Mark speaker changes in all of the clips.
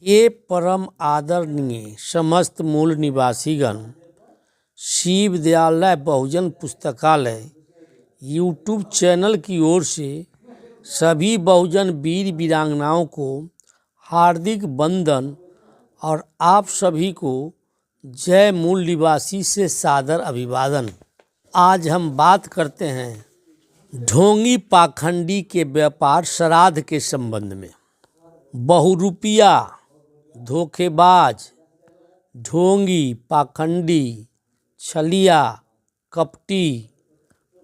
Speaker 1: हे परम आदरणीय समस्त मूल निवासीगण, शिव विद्यालय बहुजन पुस्तकालय यूट्यूब चैनल की ओर से सभी बहुजन वीर वीरांगनाओं को हार्दिक वंदन और आप सभी को जय मूल निवासी से सादर अभिवादन। आज हम बात करते हैं ढोंगी पाखंडी के व्यापार श्राद्ध के संबंध में। बहुरूपिया, धोखेबाज, ढोंगी, पाखंडी, छलिया, कपटी,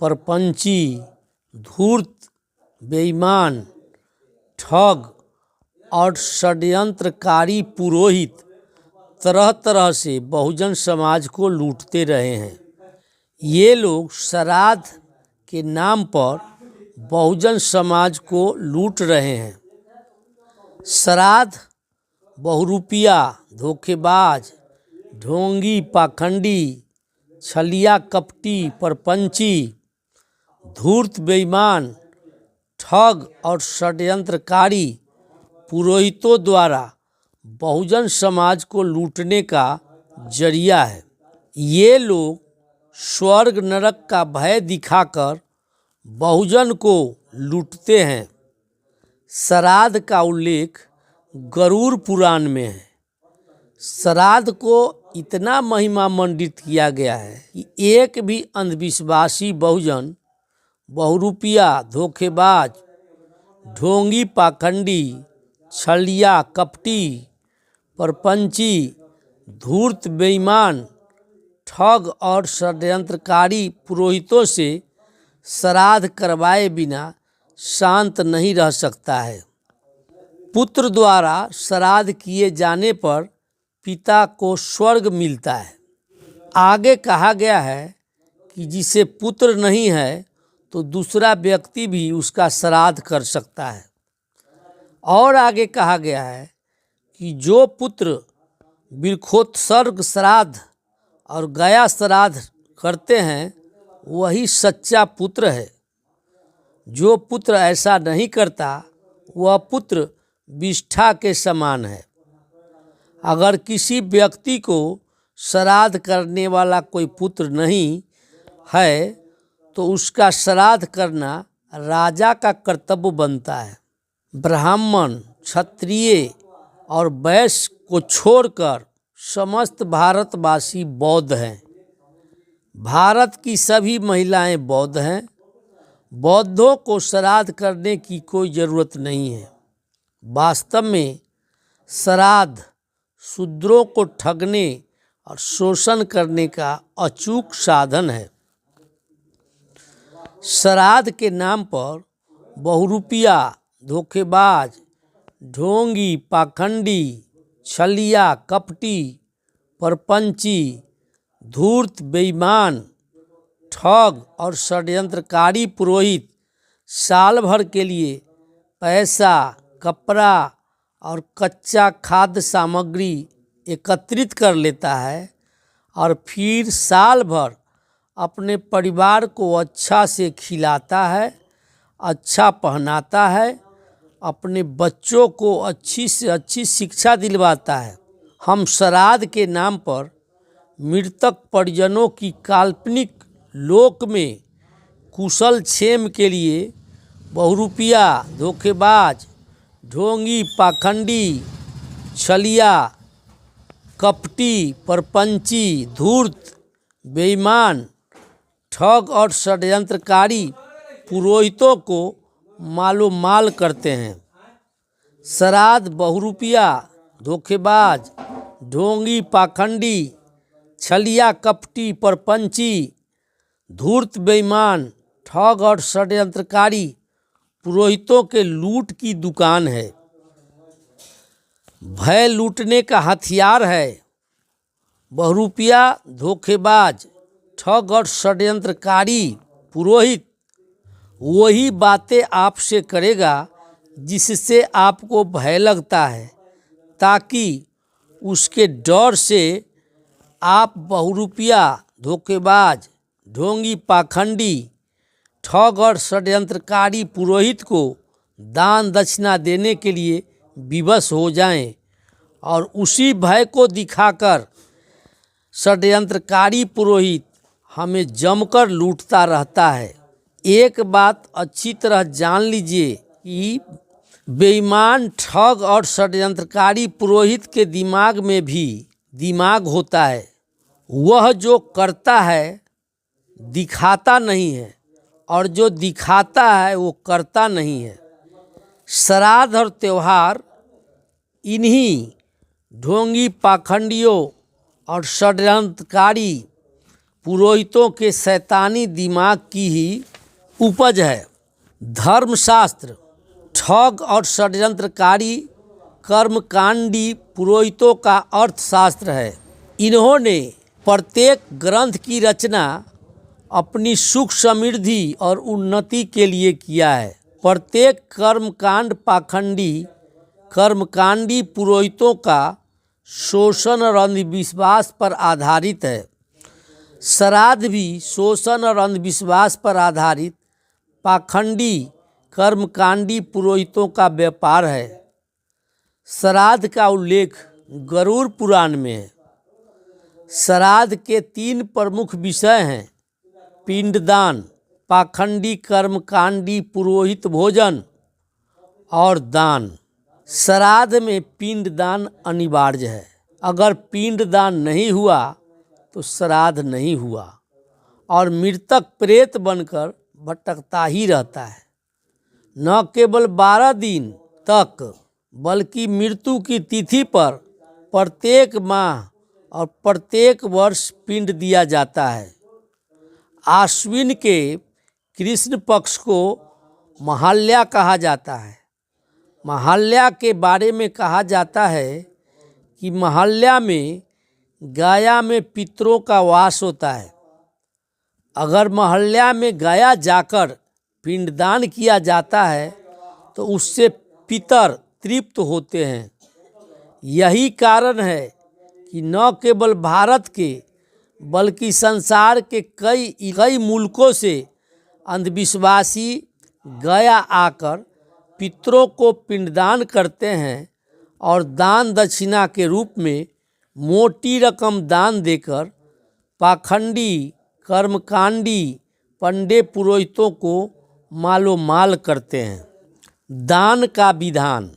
Speaker 1: परपंची, धूर्त, बेईमान, ठग और षड्यंत्रकारी पुरोहित तरह तरह से बहुजन समाज को लूटते रहे हैं। ये लोग श्राद्ध के नाम पर बहुजन समाज को लूट रहे हैं। श्राद्ध, बहुरूपिया, धोखेबाज, ढोंगी, पाखंडी, छलिया, कपटी, परपंची, धूर्त, बेईमान, ठग और षड्यंत्रकारी पुरोहितों द्वारा बहुजन समाज को लूटने का जरिया है। ये लोग स्वर्ग नरक का भय दिखाकर बहुजन को लूटते हैं। श्राद्ध का उल्लेख गरुड़ पुराण में है। श्राद्ध को इतना महिमा मंडित किया गया है कि एक भी अंधविश्वासी बहुजन बहुरूपिया, धोखेबाज, ढोंगी, पाखंडी, छलिया, कपटी, परपंची, धूर्त, बेईमान, ठग और षड्यंत्रकारी पुरोहितों से श्राद्ध करवाए बिना शांत नहीं रह सकता है। पुत्र द्वारा श्राद्ध किए जाने पर पिता को स्वर्ग मिलता है। आगे कहा गया है कि जिसे पुत्र नहीं है तो दूसरा व्यक्ति भी उसका श्राद्ध कर सकता है। और आगे कहा गया है कि जो पुत्र वृक्षोत्सर्ग श्राद्ध और गया श्राद्ध करते हैं वही सच्चा पुत्र है। जो पुत्र ऐसा नहीं करता वह पुत्र विष्ठा के समान है। अगर किसी व्यक्ति को श्राद्ध करने वाला कोई पुत्र नहीं है तो उसका श्राद्ध करना राजा का कर्तव्य बनता है। ब्राह्मण, क्षत्रिय और वैश्य को छोड़कर समस्त भारतवासी बौद्ध हैं। भारत की सभी महिलाएं बौद्ध हैं। बौद्धों को श्राद्ध करने की कोई ज़रूरत नहीं है। वास्तव में श्राद्ध शूद्रों को ठगने और शोषण करने का अचूक साधन है। श्राद्ध के नाम पर बहुरूपिया, धोखेबाज, ढोंगी, पाखंडी, छलिया, कपटी, परपंची, धूर्त, बेईमान, ठग और षड्यंत्रकारी पुरोहित साल भर के लिए पैसा, कपड़ा और कच्चा खाद्य सामग्री एकत्रित कर लेता है और फिर साल भर अपने परिवार को अच्छा से खिलाता है, अच्छा पहनाता है, अपने बच्चों को अच्छी से अच्छी शिक्षा दिलवाता है। हम श्राद्ध के नाम पर मृतक परिजनों की काल्पनिक लोक में कुशल क्षेम के लिए बहुरूपिया, धोखेबाज, ढोंगी, पाखंडी, छलिया, कपटी, परपंची, धूर्त, बेईमान, ठग और षड्यंत्रकारी पुरोहितों को मालोमाल करते हैं। श्राद्ध, बहुरूपिया, धोखेबाज, ढोंगी, पाखंडी, छलिया, कपटी, परपंची, धूर्त, बेईमान, ठग और षड्यंत्रकारी पुरोहितों के लूट की दुकान है। भय लूटने का हथियार है। बहुरूपिया, धोखेबाज, ठग और षड्यंत्रकारी पुरोहित वही बातें आपसे करेगा जिससे आपको भय लगता है, ताकि उसके डर से आप बहुरूपिया, धोखेबाज, ढोंगी, पाखंडी, ठग और षड्यंत्रकारी पुरोहित को दान दक्षिणा देने के लिए विवश हो जाएं और उसी भय को दिखाकर षड्यंत्रकारी पुरोहित हमें जमकर लूटता रहता है। एक बात अच्छी तरह जान लीजिए कि बेईमान, ठग और षड्यंत्रकारी पुरोहित के दिमाग में भी दिमाग होता है। वह जो करता है दिखाता नहीं है, और जो दिखाता है वो करता नहीं है। श्राद्ध और त्यौहार इन्हीं ढोंगी, पाखंडियों और षड्यंत्रकारी पुरोहितों के शैतानी दिमाग की ही उपज है। धर्मशास्त्र ठग और षड्यंत्रकारी कर्मकांडी पुरोहितों का अर्थशास्त्र है। इन्होंने प्रत्येक ग्रंथ की रचना अपनी सुख, समृद्धि और उन्नति के लिए किया है। प्रत्येक कर्मकांड कर्मकांडी पुरोहितों का शोषण और अंधविश्वास पर आधारित है। श्राद्ध भी शोषण और अंधविश्वास पर आधारित पाखंडी कर्मकांडी पुरोहितों का व्यापार है। श्राद्ध का उल्लेख गरुड़ पुराण में है। श्राद्ध के 3 प्रमुख विषय हैं: पिंडदान, पाखंडी कर्मकांडी पुरोहित भोजन और दान। श्राद्ध में पिंडदान अनिवार्य है। अगर पिंडदान नहीं हुआ तो श्राद्ध नहीं हुआ और मृतक प्रेत बनकर भटकता ही रहता है। न केवल 12 दिन तक बल्कि मृत्यु की तिथि पर प्रत्येक माह और प्रत्येक वर्ष पिंड दिया जाता है। आश्विन के कृष्ण पक्ष को महाल्या कहा जाता है। महाल्या के बारे में कहा जाता है कि महाल्या में गया में पितरों का वास होता है। अगर महाल्या में गया जाकर पिंडदान किया जाता है तो उससे पितर तृप्त होते हैं। यही कारण है कि न केवल भारत के बल्कि संसार के कई मुल्कों से अंधविश्वासी गया आकर पितरों को पिंडदान करते हैं और दान दक्षिणा के रूप में मोटी रकम दान देकर पाखंडी कर्मकांडी पंडे पुरोहितों को मालो माल करते हैं। दान का विधान: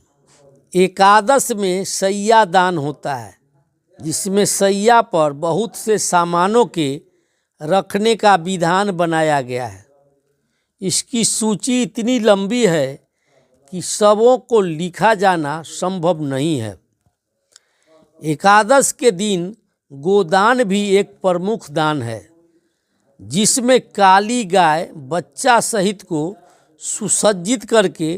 Speaker 1: एकादश में सैया दान होता है, जिसमें सैया पर बहुत से सामानों के रखने का विधान बनाया गया है। इसकी सूची इतनी लंबी है कि सबों को लिखा जाना संभव नहीं है। एकादश के दिन गोदान भी एक प्रमुख दान है, जिसमें काली गाय बच्चा सहित को सुसज्जित करके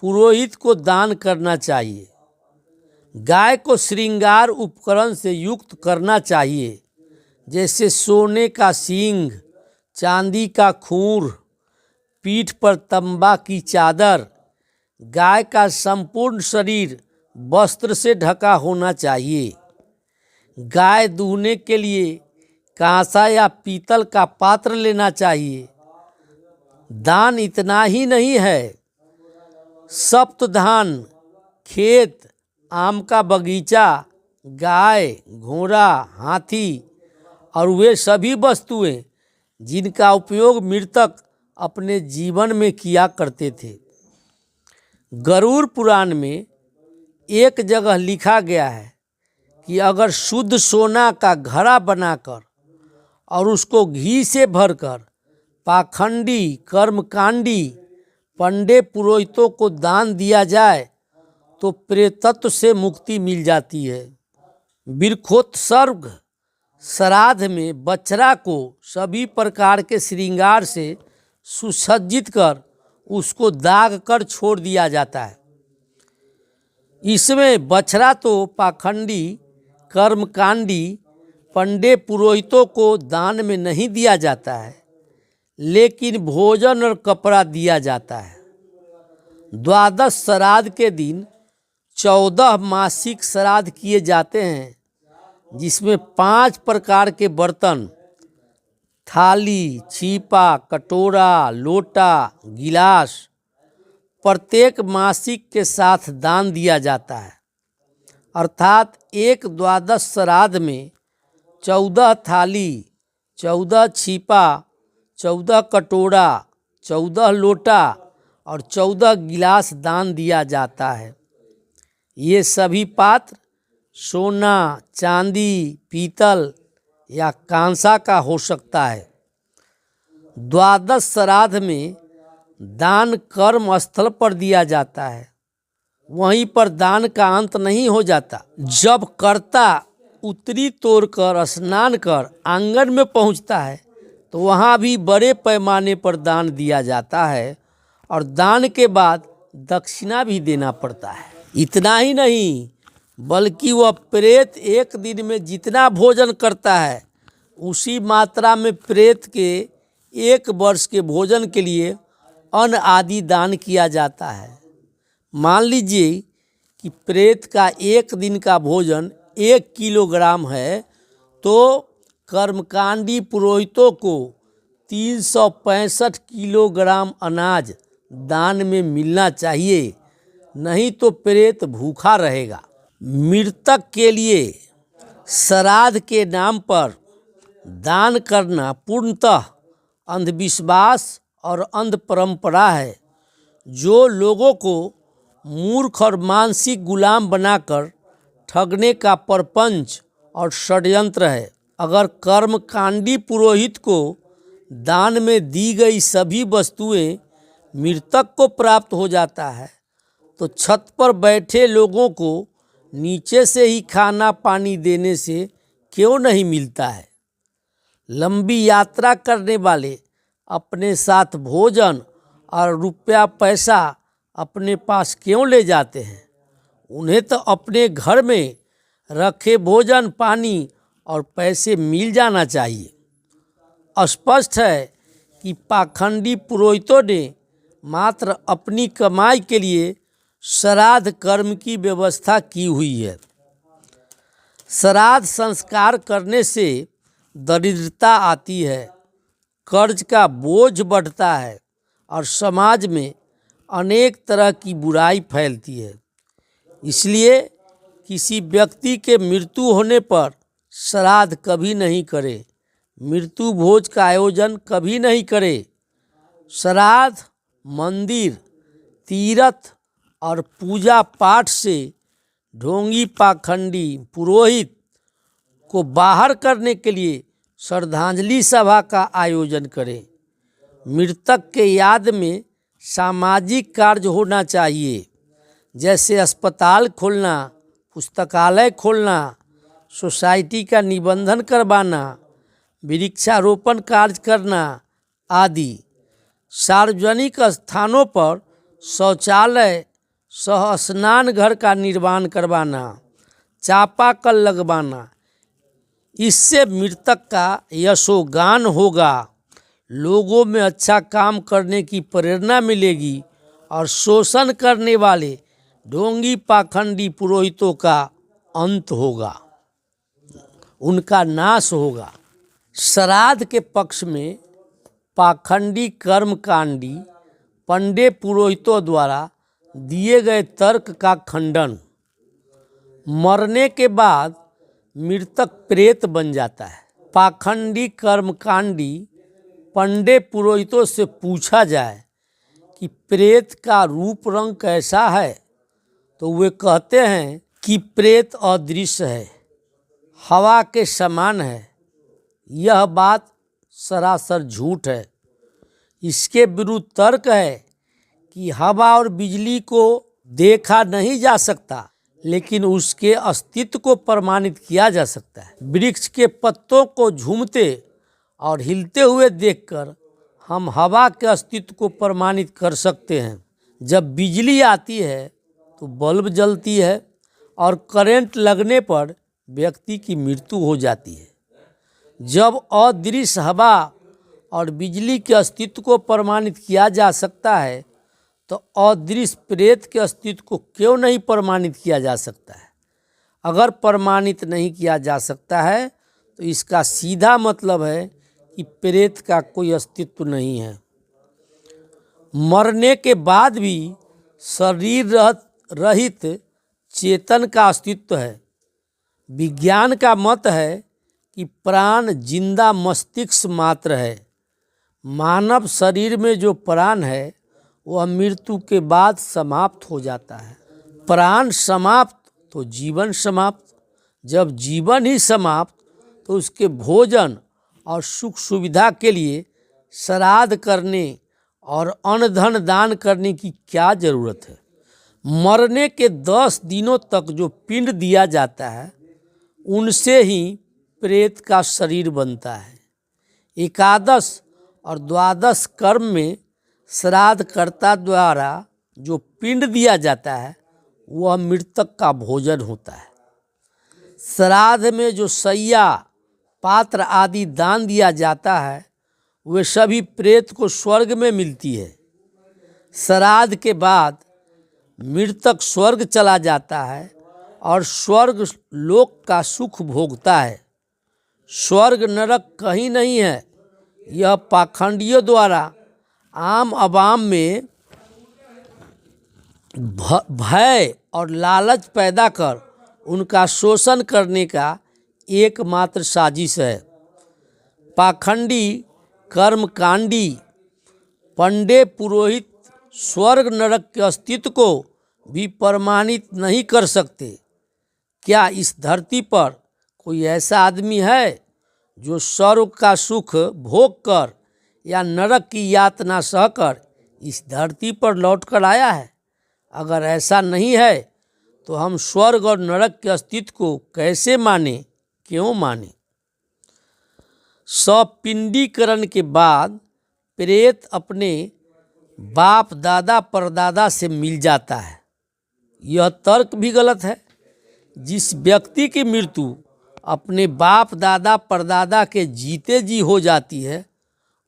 Speaker 1: पुरोहित को दान करना चाहिए। गाय को श्रृंगार उपकरण से युक्त करना चाहिए, जैसे सोने का सींग, चांदी का खूर, पीठ पर तंबा की चादर। गाय का संपूर्ण शरीर वस्त्र से ढका होना चाहिए। गाय दूहने के लिए कांसा या पीतल का पात्र लेना चाहिए। दान इतना ही नहीं है, सप्तधान, खेत, आम का बगीचा, गाय, घोड़ा, हाथी और वे सभी वस्तुएं जिनका उपयोग मृतक अपने जीवन में किया करते थे। गरुड़ पुराण में एक जगह लिखा गया है कि अगर शुद्ध सोना का घड़ा बनाकर और उसको घी से भरकर पाखंडी कर्मकांडी पंडे पुरोहितों को दान दिया जाए तो प्रेतत्व से मुक्ति मिल जाती है। बिरखोत्सर्ग श्राद्ध में बछड़ा को सभी प्रकार के श्रृंगार से सुसज्जित कर उसको दाग कर छोड़ दिया जाता है। इसमें बछड़ा तो पाखंडी कर्मकांडी पंडे पुरोहितों को दान में नहीं दिया जाता है, लेकिन भोजन और कपड़ा दिया जाता है। द्वादश श्राद्ध के दिन 14 मासिक श्राद्ध किए जाते हैं, जिसमें 5 प्रकार के बर्तन, थाली, छीपा, कटोरा, लोटा, गिलास प्रत्येक मासिक के साथ दान दिया जाता है। अर्थात एक द्वादश श्राद्ध में 14 थाली, 14 छीपा, 14 कटोरा, 14 लोटा और 14 गिलास दान दिया जाता है। ये सभी पात्र सोना, चांदी, पीतल या कांसा का हो सकता है। द्वादश श्राद्ध में दान कर्म स्थल पर दिया जाता है, वहीं पर दान का अंत नहीं हो जाता। जब कर्ता उत्तरी तोड़कर स्नान कर आंगन में पहुंचता है तो वहां भी बड़े पैमाने पर दान दिया जाता है और दान के बाद दक्षिणा भी देना पड़ता है। इतना ही नहीं बल्कि वह प्रेत एक दिन में जितना भोजन करता है उसी मात्रा में प्रेत के 1 वर्ष के भोजन के लिए अन्न आदि दान किया जाता है। मान लीजिए कि प्रेत का 1 दिन का भोजन 1 किलोग्राम है तो कर्मकांडी पुरोहितों को 365 किलोग्राम अनाज दान में मिलना चाहिए, नहीं तो प्रेत भूखा रहेगा। मृतक के लिए श्राद्ध के नाम पर दान करना पूर्णतः अंधविश्वास और अंध परंपरा है, जो लोगों को मूर्ख और मानसिक गुलाम बनाकर ठगने का प्रपंच और षड्यंत्र है। अगर कर्मकांडी पुरोहित को दान में दी गई सभी वस्तुएं मृतक को प्राप्त हो जाता है तो छत पर बैठे लोगों को नीचे से ही खाना पानी देने से क्यों नहीं मिलता है? लंबी यात्रा करने वाले अपने साथ भोजन और रुपया पैसा अपने पास क्यों ले जाते हैं? उन्हें तो अपने घर में रखे भोजन पानी और पैसे मिल जाना चाहिए। स्पष्ट है कि पाखंडी पुरोहितों ने मात्र अपनी कमाई के लिए श्राद्ध कर्म की व्यवस्था की हुई है। श्राद्ध संस्कार करने से दरिद्रता आती है, कर्ज का बोझ बढ़ता है और समाज में अनेक तरह की बुराई फैलती है। इसलिए किसी व्यक्ति के मृत्यु होने पर श्राद्ध कभी नहीं करे, मृत्यु भोज का आयोजन कभी नहीं करे। श्राद्ध मंदिर, तीर्थ और पूजा पाठ से ढोंगी पाखंडी पुरोहित को बाहर करने के लिए श्रद्धांजलि सभा का आयोजन करें। मृतक के याद में सामाजिक कार्य होना चाहिए, जैसे अस्पताल खोलना, पुस्तकालय खोलना, सोसाइटी का निबंधन करवाना, वृक्षारोपण कार्य करना आदि। सार्वजनिक स्थानों पर शौचालय सह स्नान घर का निर्माण करवाना, चापाकल लगवाना, इससे मृतक का यशोगान होगा, लोगों में अच्छा काम करने की प्रेरणा मिलेगी और शोषण करने वाले ढोंगी पाखंडी पुरोहितों का अंत होगा, उनका नाश होगा। श्राद्ध के पक्ष में पाखंडी कर्मकांडी पंडे पुरोहितों द्वारा दिए गए तर्क का खंडन। मरने के बाद मृतक प्रेत बन जाता है। पाखंडी कर्मकांडी पंडे पुरोहितों से पूछा जाए कि प्रेत का रूप रंग कैसा है तो वे कहते हैं कि प्रेत अदृश्य है, हवा के समान है। यह बात सरासर झूठ है। इसके विरुद्ध तर्क है कि हवा और बिजली को देखा नहीं जा सकता, लेकिन उसके अस्तित्व को प्रमाणित किया जा सकता है। वृक्ष के पत्तों को झूमते और हिलते हुए देखकर हम हवा के अस्तित्व को प्रमाणित कर सकते हैं। जब बिजली आती है तो बल्ब जलती है और करंट लगने पर व्यक्ति की मृत्यु हो जाती है। जब अदृश्य हवा और बिजली के अस्तित्व को प्रमाणित किया जा सकता है तो अदृश्य प्रेत के अस्तित्व को क्यों नहीं प्रमाणित किया जा सकता है? अगर प्रमाणित नहीं किया जा सकता है तो इसका सीधा मतलब है कि प्रेत का कोई अस्तित्व नहीं है। मरने के बाद भी शरीर रहित चेतन का अस्तित्व है। विज्ञान का मत है कि प्राण जिंदा मस्तिष्क मात्र है। मानव शरीर में जो प्राण है वह मृत्यु के बाद समाप्त हो जाता है। प्राण समाप्त तो जीवन समाप्त। जब जीवन ही समाप्त तो उसके भोजन और सुख सुविधा के लिए श्राद्ध करने और अन्न धन दान करने की क्या ज़रूरत है। मरने के 10 दिनों तक जो पिंड दिया जाता है उनसे ही प्रेत का शरीर बनता है। एकादश और द्वादश कर्म में श्राद्धकर्ता द्वारा जो पिंड दिया जाता है वह मृतक का भोजन होता है। श्राद्ध में जो सैया पात्र आदि दान दिया जाता है वे सभी प्रेत को स्वर्ग में मिलती है। श्राद्ध के बाद मृतक स्वर्ग चला जाता है और स्वर्ग लोक का सुख भोगता है। स्वर्ग नरक कहीं नहीं है। यह पाखंडियों द्वारा आम आवाम में भय और लालच पैदा कर उनका शोषण करने का एकमात्र साजिश है। पाखंडी कर्मकांडी पंडे पुरोहित स्वर्ग नरक के अस्तित्व को भी प्रमाणित नहीं कर सकते। क्या इस धरती पर कोई ऐसा आदमी है जो स्वर्ग का सुख भोग कर या नरक की यातना सहकर इस धरती पर लौट कर आया है? अगर ऐसा नहीं है तो हम स्वर्ग और नरक के अस्तित्व को कैसे माने, क्यों माने? सपिंडीकरण के बाद प्रेत अपने बाप दादा परदादा से मिल जाता है। यह तर्क भी गलत है। जिस व्यक्ति की मृत्यु अपने बाप दादा परदादा के जीते जी हो जाती है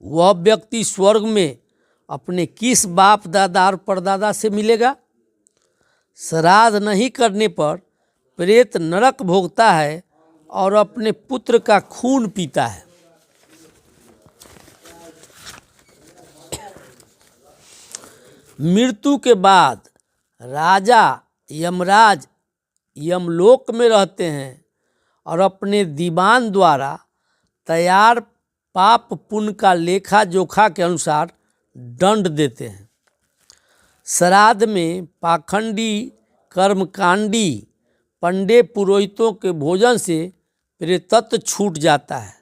Speaker 1: वह व्यक्ति स्वर्ग में अपने किस बाप दादा और परदादा से मिलेगा? श्राद्ध नहीं करने पर प्रेत नरक भोगता है और अपने पुत्र का खून पीता है। मृत्यु के बाद राजा यमराज यमलोक में रहते हैं और अपने दीवान द्वारा तैयार पाप पुण्य का लेखा जोखा के अनुसार दंड देते हैं। श्राद्ध में पाखंडी कर्मकांडी पंडे पुरोहितों के भोजन से प्रेतत्व छूट जाता है।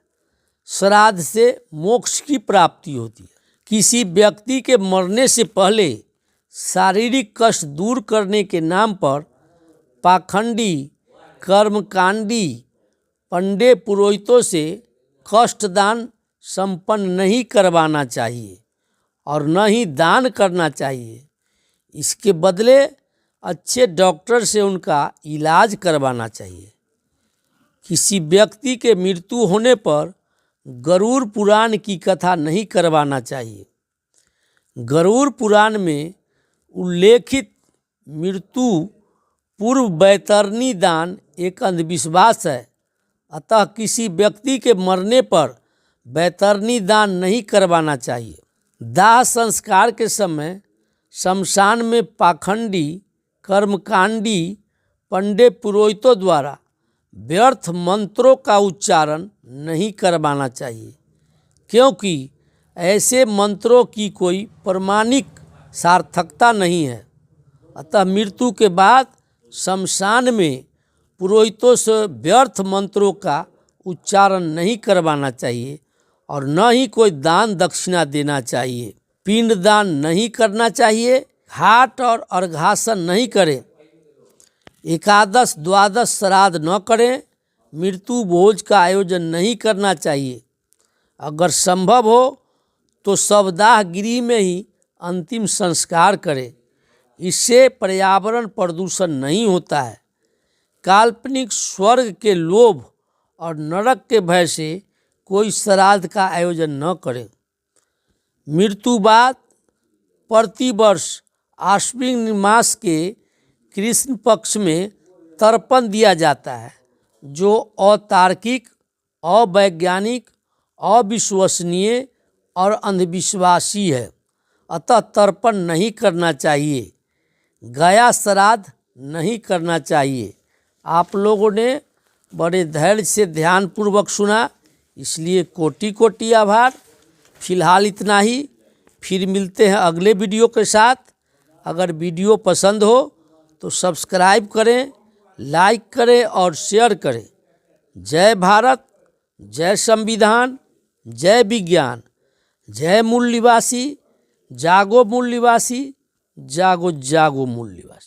Speaker 1: श्राद्ध से मोक्ष की प्राप्ति होती है। किसी व्यक्ति के मरने से पहले शारीरिक कष्ट दूर करने के नाम पर पाखंडी कर्मकांडी पंडे पुरोहितों से कष्टदान संपन्न नहीं करवाना चाहिए और न ही दान करना चाहिए। इसके बदले अच्छे डॉक्टर से उनका इलाज करवाना चाहिए। किसी व्यक्ति के मृत्यु होने पर गरुड़ पुराण की कथा नहीं करवाना चाहिए। गरुड़ पुराण में उल्लेखित मृत्यु पूर्व बैतरणी दान एक अंधविश्वास है। अतः किसी व्यक्ति के मरने पर बैतरणी दान नहीं करवाना चाहिए। दाह संस्कार के समय शमशान में पाखंडी कर्मकांडी पंडे पुरोहितों द्वारा व्यर्थ मंत्रों का उच्चारण नहीं करवाना चाहिए, क्योंकि ऐसे मंत्रों की कोई प्रमाणिक सार्थकता नहीं है। अतः मृत्यु के बाद शमशान में पुरोहितों से व्यर्थ मंत्रों का उच्चारण नहीं करवाना चाहिए और न ही कोई दान दक्षिणा देना चाहिए। पिंड दान नहीं करना चाहिए। घाट और अर्घासन नहीं करें। एकादश द्वादश श्राद्ध न करें। मृत्यु भोज का आयोजन नहीं करना चाहिए। अगर संभव हो तो शवदाह गृह में ही अंतिम संस्कार करें। इससे पर्यावरण प्रदूषण नहीं होता है। काल्पनिक स्वर्ग के लोभ और नरक के भय से कोई श्राद्ध का आयोजन न करें। मृत्यु बाद प्रतिवर्ष आश्विन मास के कृष्ण पक्ष में तर्पण दिया जाता है, जो अतार्किक, अवैज्ञानिक, अविश्वसनीय और अंधविश्वासी है। अतः तर्पण नहीं करना चाहिए। गया श्राद्ध नहीं करना चाहिए। आप लोगों ने बड़े धैर्य से ध्यानपूर्वक सुना, इसलिए कोटि कोटि आभार। फिलहाल इतना ही, फिर मिलते हैं अगले वीडियो के साथ। अगर वीडियो पसंद हो तो सब्सक्राइब करें, लाइक करें और शेयर करें। जय भारत, जय संविधान, जय विज्ञान, जय मूल निवासी, जागो मूल निवासी, जागो जागो मूल निवासी।